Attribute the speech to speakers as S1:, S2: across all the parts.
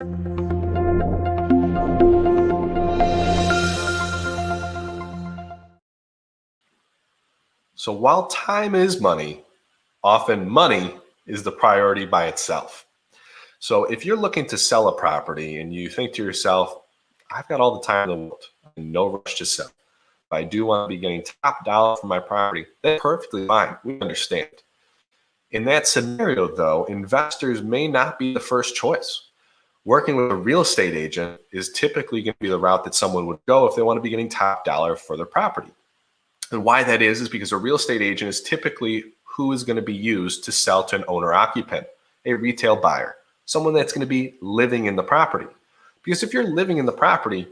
S1: So while time is money, often money is the priority by itself. So if you're looking to sell a property and you think to yourself, I've got all the time in the world, no rush to sell. If I do want to be getting top dollar for my property, that's perfectly fine. We understand. In that scenario, though, investors may not be the first choice. Working with a real estate agent is typically going to be the route that someone would go if they want to be getting top dollar for their property. And why that is because a real estate agent is typically who is going to be used to sell to an owner occupant, a retail buyer, someone that's going to be living in the property. Because if you're living in the property,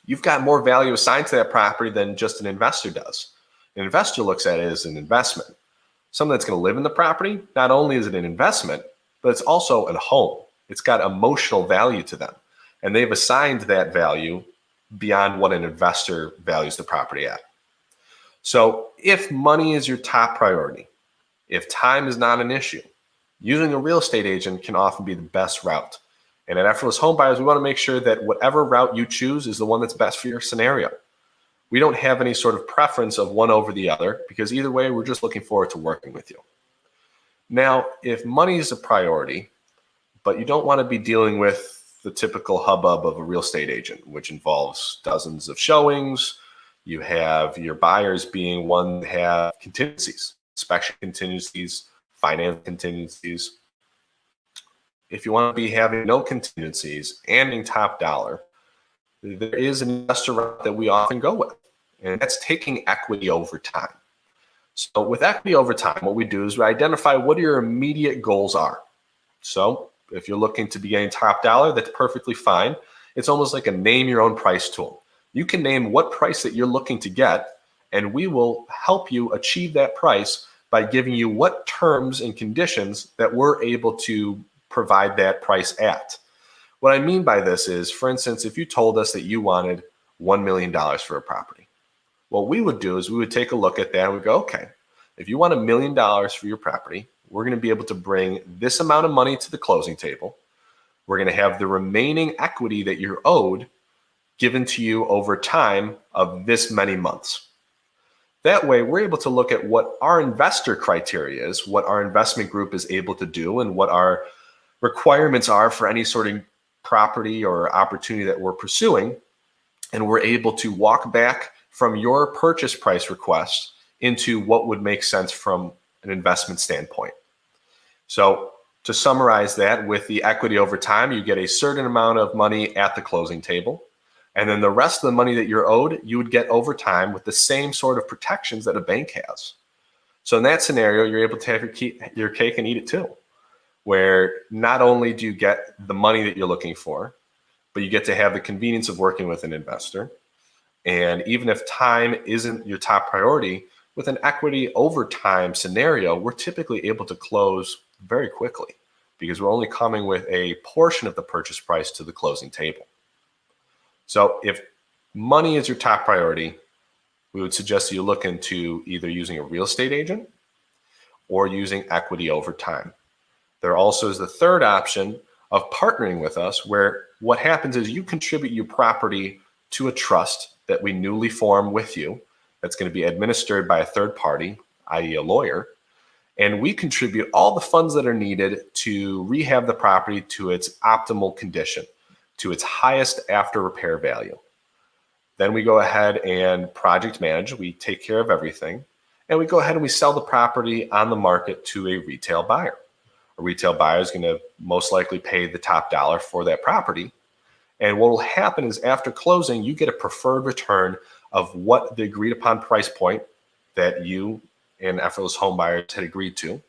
S1: you've got more value assigned to that property than just an investor does. An investor looks at it as an investment. Someone that's going to live in the property, not only is it an investment, but it's also a home. It's got emotional value to them. And they've assigned that value beyond what an investor values the property at. So if money is your top priority, if time is not an issue, using a real estate agent can often be the best route. And at Effortless Home Buyers, we want to make sure that whatever route you choose is the one that's best for your scenario. We don't have any sort of preference of one over the other because either way, we're just looking forward to working with you. Now, if money is a priority, but you don't want to be dealing with the typical hubbub of a real estate agent, which involves dozens of showings, you have your buyers being one that have contingencies, inspection contingencies, finance contingencies. If you want to be having no contingencies and in top dollar, there is an investor route that we often go with, and that's taking equity over time. So with equity over time, what we do is we identify what your immediate goals are. So if you're looking to be getting top dollar, that's perfectly fine. It's almost like a name your own price tool. You can name what price that you're looking to get, and we will help you achieve that price by giving you what terms and conditions that we're able to provide that price at. What I mean by this is, for instance, if you told us that you wanted $1 million for a property, what we would do is we would take a look at that and we go, okay, if you want $1 million for your property, we're going to be able to bring this amount of money to the closing table. We're going to have the remaining equity that you're owed given to you over time of this many months. That way, we're able to look at what our investor criteria is, what our investment group is able to do, and what our requirements are for any sort of property or opportunity that we're pursuing. And we're able to walk back from your purchase price request into what would make sense from an investment standpoint. So to summarize that, with the equity over time, you get a certain amount of money at the closing table. And then the rest of the money that you're owed, you would get over time with the same sort of protections that a bank has. So in that scenario, you're able to have your cake and eat it too, where not only do you get the money that you're looking for, but you get to have the convenience of working with an investor. And even if time isn't your top priority, with an equity over time scenario, we're typically able to close very quickly because we're only coming with a portion of the purchase price to the closing table. So if money is your top priority, we would suggest you look into either using a real estate agent or using equity over time. There also is the third option of partnering with us, where what happens is you contribute your property to a trust that we newly form with you that's going to be administered by a third party, i.e. a lawyer, and we contribute all the funds that are needed to rehab the property to its optimal condition, to its highest after repair value. Then we go ahead and project manage. We take care of everything. And we go ahead and we sell the property on the market to a retail buyer. A retail buyer is going to most likely pay the top dollar for that property. And what will happen is after closing, you get a preferred return of what the agreed upon price point that you and Effortless Home Buyers had agreed to.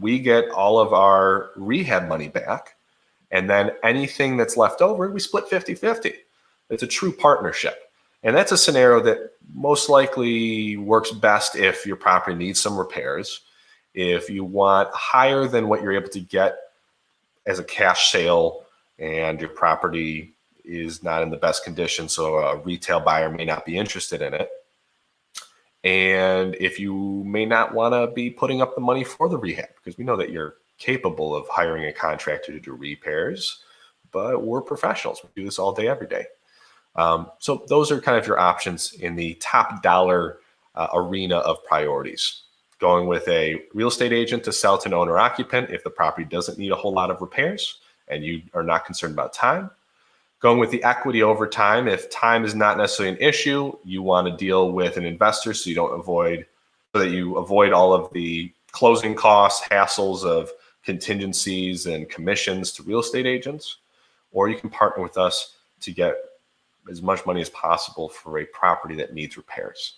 S1: We get all of our rehab money back. And then anything that's left over, we split 50-50. It's a true partnership. And that's a scenario that most likely works best if your property needs some repairs. If you want higher than what you're able to get as a cash sale and your property is not in the best condition, so a retail buyer may not be interested in it. And if you may not want to be putting up the money for the rehab, because we know that you're capable of hiring a contractor to do repairs, but we're professionals. We do this all day, every day. So those are kind of your options in the top dollar arena of priorities. Going with a real estate agent to sell to an owner occupant if the property doesn't need a whole lot of repairs and you are not concerned about time. Going with the equity over time if time is not necessarily an issue, you want to deal with an investor so that you avoid all of the closing costs, hassles of contingencies and commissions to real estate agents. Or you can partner with us to get as much money as possible for a property that needs repairs.